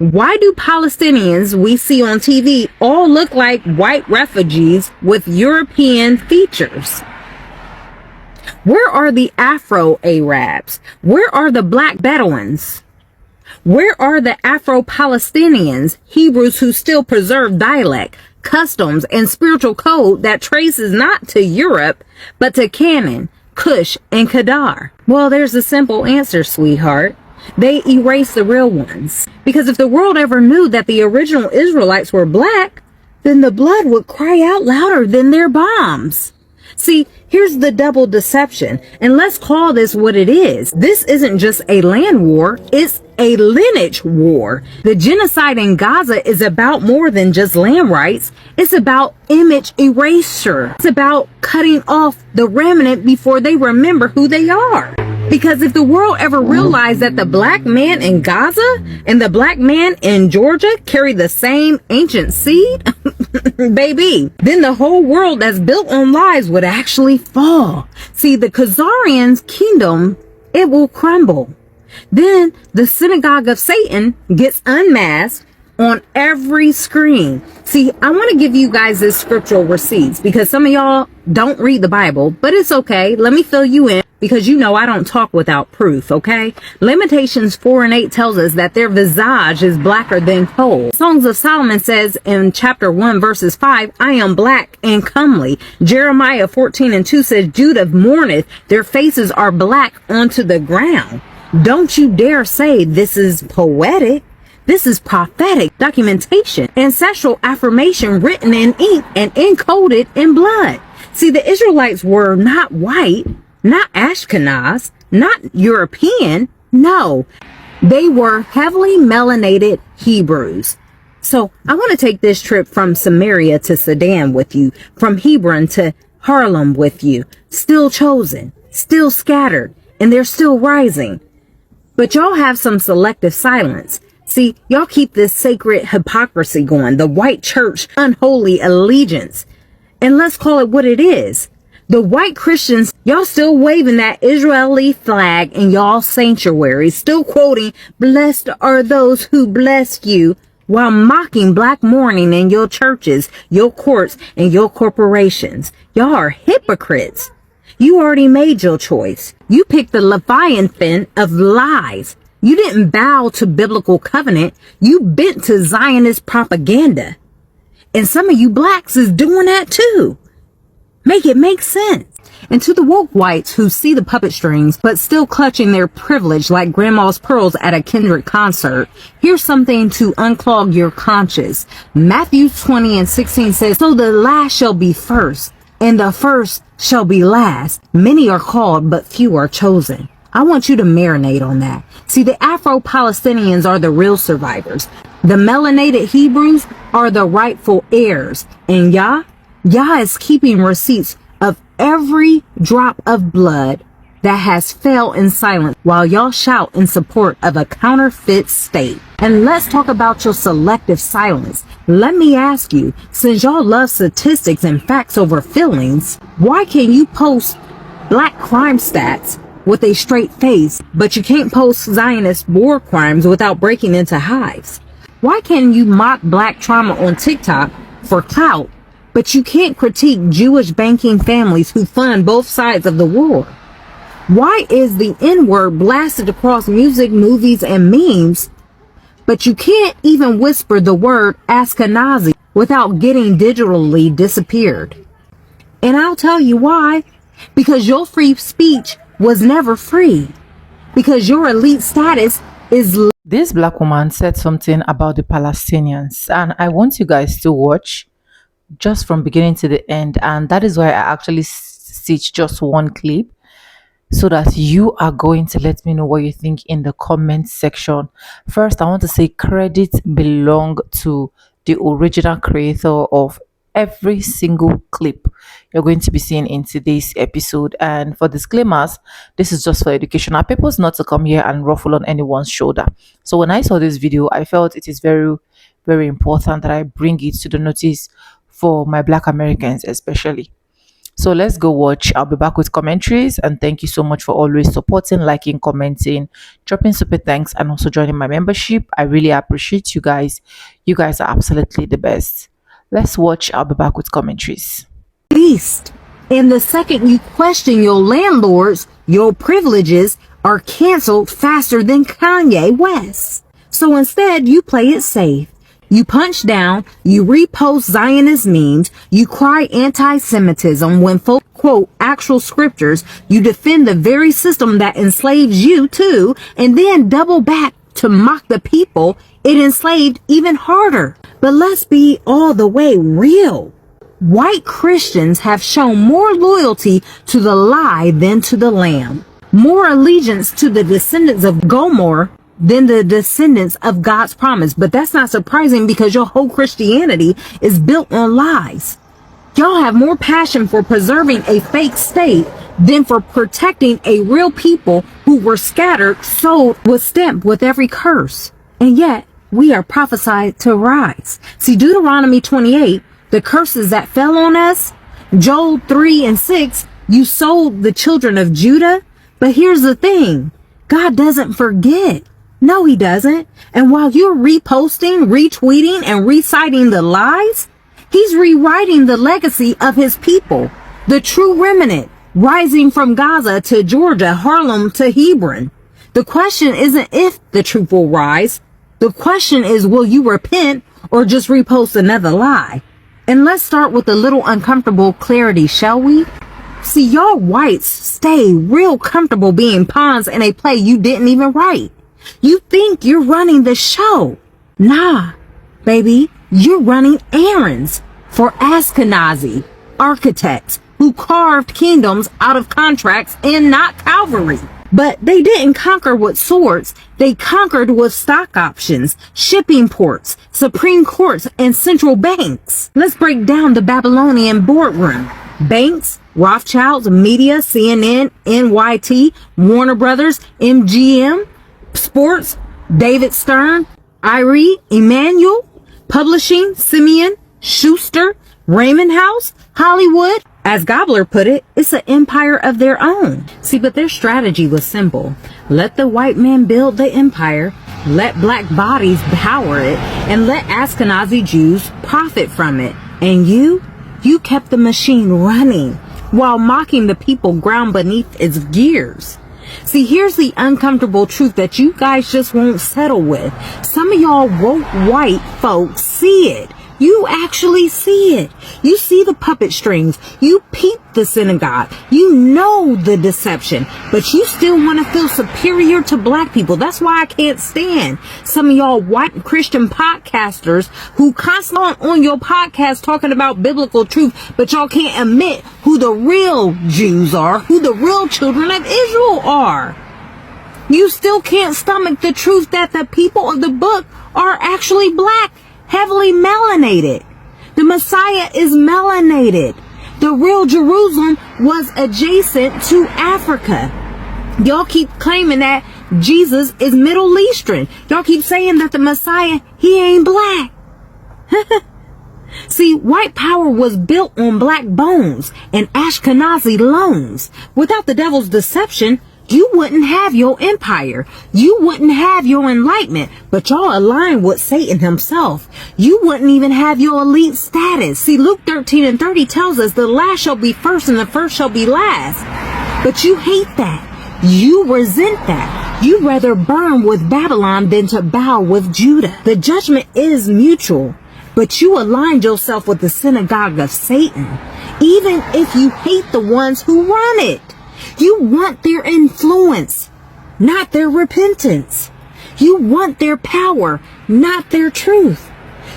Why do Palestinians we see on TV all look like white refugees with European features? Where are the Afro-Arabs? Where are the black Bedouins? Where are the Afro-Palestinians, Hebrews who still preserve dialect, customs, and spiritual code that traces not to Europe, but to Canaan, Cush, and Kedar? Well, there's a simple answer, sweetheart. They erase the real ones. Because if the world ever knew that the original Israelites were black, then the blood would cry out louder than their bombs. See, here's the double deception, and let's call this what it is. This isn't just a land war, it's a lineage war. The genocide in Gaza is about more than just land rights. It's about image erasure. It's about cutting off the remnant before they remember who they are. Because if the world ever realized that the black man in Gaza and the black man in Georgia carry the same ancient seed, baby, then the whole world that's built on lies would actually fall. See, the Khazarians' kingdom, it will crumble. Then the synagogue of Satan gets unmasked on every screen. See, I want to give you guys this scriptural receipts because some of y'all don't read the Bible, but it's okay. Let me fill you in because you know I don't talk without proof, okay? Lamentations 4:8 tells us that their visage is blacker than coal. Songs of Solomon says in chapter 1 verses 5, I am black and comely. Jeremiah 14:2 says, Judah mourneth, their faces are black onto the ground. Don't you dare say this is poetic. This is prophetic documentation, ancestral affirmation written in ink and encoded in blood. See, the Israelites were not white, not Ashkenaz, not European. No, they were heavily melanated Hebrews. So I want to take this trip from Samaria to Sudan with you, from Hebron to Harlem with you. Still chosen, still scattered, and they're still rising. But y'all have some selective silence. See, y'all keep this sacred hypocrisy going, the white church unholy allegiance. And let's call it what it is. The white Christians, y'all still waving that Israeli flag in y'all sanctuaries, still quoting, blessed are those who bless you, while mocking black mourning in your churches, your courts, and your corporations. Y'all are hypocrites. You already made your choice. You picked the Leviathan of lies. You didn't bow to biblical covenant. You bent to Zionist propaganda. And some of you blacks is doing that too. Make it make sense. And to the woke whites who see the puppet strings but still clutching their privilege like grandma's pearls at a Kendrick concert, here's something to unclog your conscience. Matthew 20:16 says, so the last shall be first, and the first shall be last. Many are called, but few are chosen. I want you to marinate on that. See, the Afro-Palestinians are the real survivors. The melanated Hebrews are the rightful heirs. And Yah is keeping receipts of every drop of blood that has fell in silence while y'all shout in support of a counterfeit state. And let's talk about your selective silence. Let me ask you, since y'all love statistics and facts over feelings, why can you post black crime stats with a straight face, but you can't post Zionist war crimes without breaking into hives? Why can you mock black trauma on TikTok for clout, but you can't critique Jewish banking families who fund both sides of the war? Why is the N-word blasted across music, movies, and memes, but you can't even whisper the word Ashkenazi without getting digitally disappeared? And I'll tell you why. Because your free speech was never free. Because your elite status is... This black woman said something about the Palestinians, and I want you guys to watch just from beginning to the end, and that is why I actually stitched just one clip so that you are going to let me know what you think in the comment section. First, I want to say credit belong to the original creator of every single clip you're going to be seeing in today's episode. And for disclaimers, this is just for educational purpose, not to come here and ruffle on anyone's shoulder. So when I saw this video, I felt it is very, very important that I bring it to the notice for my black Americans especially. So let's go watch. I'll be back with commentaries, and thank you so much for always supporting, liking, commenting, dropping super thanks, and also joining my membership. I really appreciate you guys. You guys are absolutely the best. Let's watch. I'll be back with commentaries. Beast. And the second you question your landlords, your privileges are canceled faster than Kanye West. So instead, you play it safe. You punch down, you repost Zionist memes, you cry anti-Semitism when folk quote actual scriptures, you defend the very system that enslaves you too, and then double back to mock the people it enslaved even harder. But let's be all the way real. White Christians have shown more loyalty to the lie than to the Lamb, more allegiance to the descendants of Gomer than the descendants of God's promise. But that's not surprising because your whole Christianity is built on lies. Y'all have more passion for preserving a fake state than for protecting a real people who were scattered, sold, was stamped with every curse. And yet, we are prophesied to rise. See, Deuteronomy 28, the curses that fell on us, Joel 3 and 6, you sold the children of Judah. But here's the thing, God doesn't forget. No, he doesn't. And while you're reposting, retweeting, and reciting the lies, he's rewriting the legacy of his people, the true remnant, rising from Gaza to Georgia, Harlem to Hebron. The question isn't if the truth will rise. The question is, will you repent or just repost another lie? And let's start with a little uncomfortable clarity, shall we? See, y'all whites stay real comfortable being pawns in a play you didn't even write. You think you're running the show. Nah, baby, you're running errands for Ashkenazi architects who carved kingdoms out of contracts and not cavalry. But they didn't conquer with swords. They conquered with stock options, shipping ports, Supreme Courts, and central banks. Let's break down the Babylonian boardroom. Banks, Rothschilds, media, CNN, NYT, Warner Brothers, MGM, sports, David Stern, Irie, Emmanuel, publishing, Simeon, Schuster, Raymond House, Hollywood. As Gobbler put it, it's an empire of their own. See, but their strategy was simple. Let the white man build the empire, let black bodies power it, and let Ashkenazi Jews profit from it. And you kept the machine running while mocking the people ground beneath its gears. See, here's the uncomfortable truth that you guys just won't settle with. Some of y'all woke white folks see it. You actually see it. You see the puppet strings. You peep the synagogue. You know the deception, but you still want to feel superior to black people. That's why I can't stand some of y'all white Christian podcasters who constantly on your podcast talking about biblical truth, but y'all can't admit who the real Jews are, who the real children of Israel are. You still can't stomach the truth that the people of the book are actually black, heavily melanated. The Messiah is melanated. The real Jerusalem was adjacent to Africa. Y'all keep claiming that Jesus is Middle Eastern. Y'all keep saying that the Messiah, he ain't black. See, white power was built on black bones and Ashkenazi loans. Without the devil's deception, you wouldn't have your empire. You wouldn't have your enlightenment, but y'all align with Satan himself. You wouldn't even have your elite status. See, Luke 13 and 30 tells us the last shall be first and the first shall be last. But you hate that. You resent that. You'd rather burn with Babylon than to bow with Judah. The judgment is mutual, but you aligned yourself with the synagogue of Satan, even if you hate the ones who run it. You want their influence, not their repentance. You want their power, not their truth.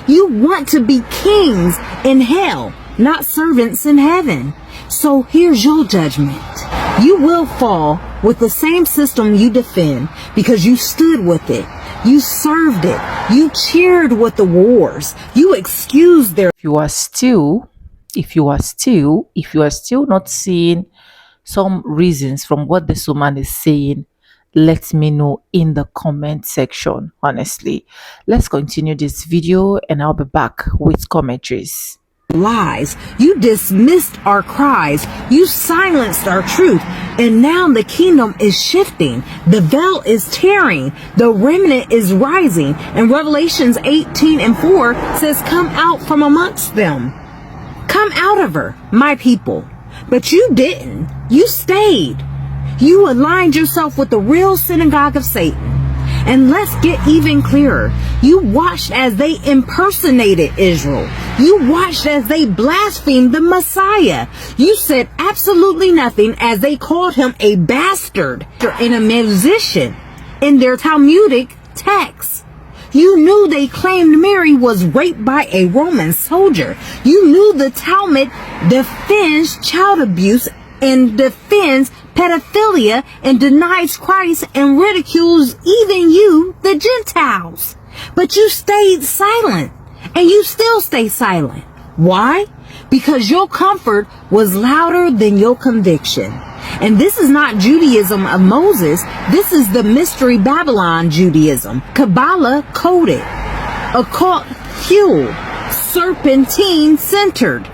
You want to be kings in hell, not servants in heaven. So here's your judgment. You will fall with the same system you defend because you stood with it. You served it. You cheered with the wars. You excused their... If you are still not seeing some reasons from what this woman is saying, let me know in the comment section. Honestly, let's continue this video and I'll be back with commentaries. lies. You dismissed our cries. You silenced our truth. And now the kingdom is shifting. The veil is tearing. The remnant is rising. And Revelations 18:4 says, come out from amongst them. Come out of her, my people. But you didn't. You stayed. You aligned yourself with the real synagogue of Satan. And let's get even clearer. You watched as they impersonated Israel. You watched as they blasphemed the Messiah. You said absolutely nothing as they called him a bastard and a musician in their Talmudic texts. You knew they claimed Mary was raped by a Roman soldier. You knew the Talmud defends child abuse and defends pedophilia and denies Christ and ridicules even you, the Gentiles. But you stayed silent, and you still stay silent. Why? Because your comfort was louder than your conviction. And this is not Judaism of Moses. This is the mystery Babylon Judaism. Kabbalah coded, occult fueled, serpentine centered.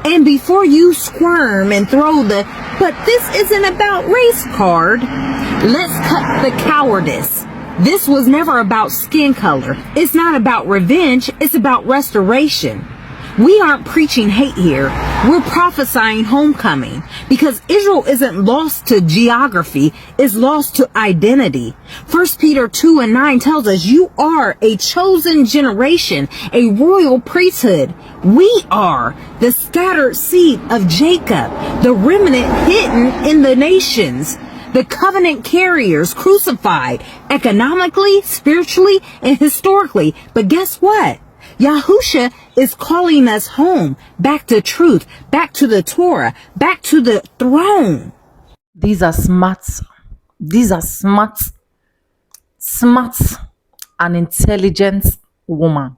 And before you squirm and throw the, but this isn't about race card, let's cut the cowardice. This was never about skin color. It's not about revenge. It's about restoration. We aren't preaching hate here. We're prophesying homecoming, because Israel isn't lost to geography. It's lost to identity. 1 Peter 2:9 tells us you are a chosen generation, a royal priesthood. We are the scattered seed of Jacob, the remnant hidden in the nations, the covenant carriers crucified economically, spiritually, and historically. But guess what? Yahusha is calling us home, back to truth, back to the Torah, back to the throne. These are smart. These are smart and intelligent woman.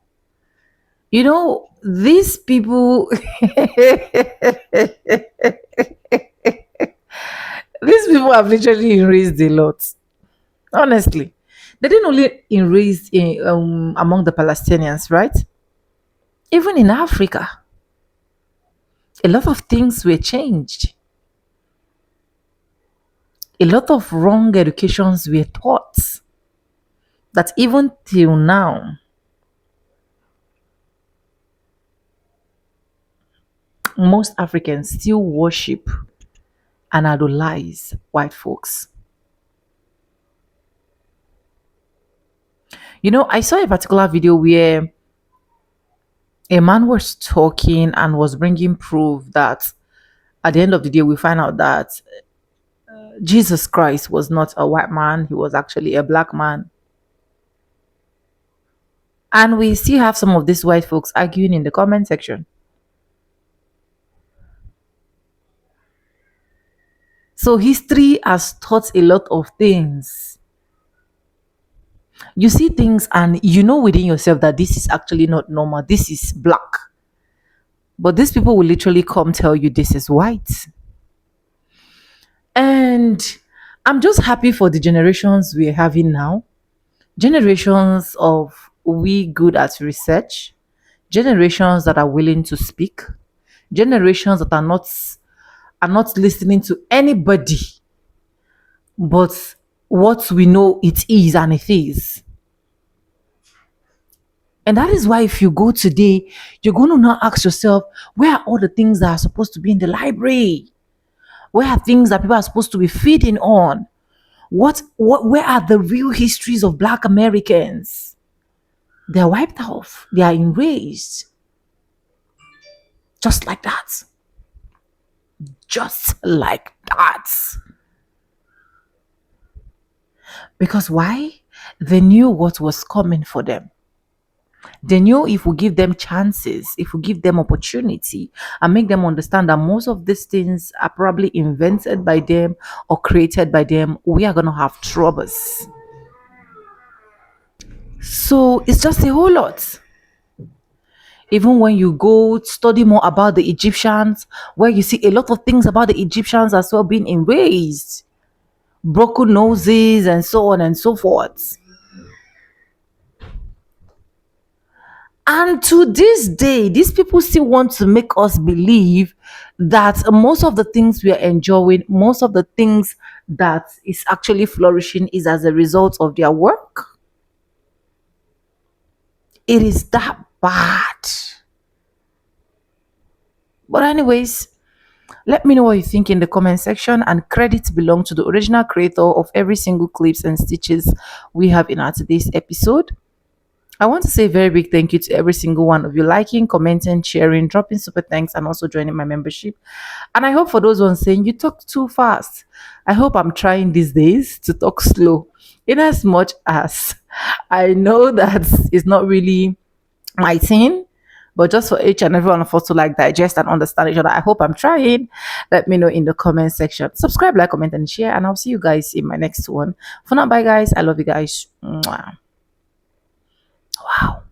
You know, these people, these people have literally erased a lot. Honestly, they didn't only erase among the Palestinians, right? Even in Africa, a lot of things were changed. A lot of wrong educations were taught that even till now, most Africans still worship and idolize white folks. You know, I saw a particular video where a man was talking and was bringing proof that at the end of the day, we find out that Jesus Christ was not a white man, he was actually a black man. And we still have some of these white folks arguing in the comment section. So history has taught a lot of things. You see things and you know within yourself that this is actually not normal. This is black. But these people will literally come tell you this is white. And I'm just happy for the generations we're having now. Generations of we good at research. Generations that are willing to speak. Generations that are not listening to anybody but what we know it is and it is. And that is why if you go today, you're going to now ask yourself, where are all the things that are supposed to be in the library? Where are things that people are supposed to be feeding on? Where are the real histories of Black Americans? They're wiped off. They are erased. Just like that. Just like that. Because why? They knew what was coming for them. They knew if we give them chances, if we give them opportunity and make them understand that most of these things are probably invented by them or created by them, we are going to have troubles. So it's just a whole lot. Even when you go study more about the Egyptians, where you see a lot of things about the Egyptians as well being erased, broken noses and so on and so forth. And to this day, these people still want to make us believe that most of the things we are enjoying, most of the things that is actually flourishing is as a result of their work. It is that bad. But anyways, let me know what you think in the comment section, and credits belong to the original creator of every single clips and stitches we have in our today's episode. I want to say a very big thank you to every single one of you liking, commenting, sharing, dropping super thanks, and also joining my membership. And I hope for those ones saying you talk too fast, I hope I'm trying these days to talk slow, in as much as I know that it's not really my thing, but just for each and every one of us to like digest and understand each other, I hope I'm trying. Let me know in the comment section. Subscribe, like, comment, and share, and I'll see you guys in my next one. For now, bye guys. I love you guys. Mwah. Wow.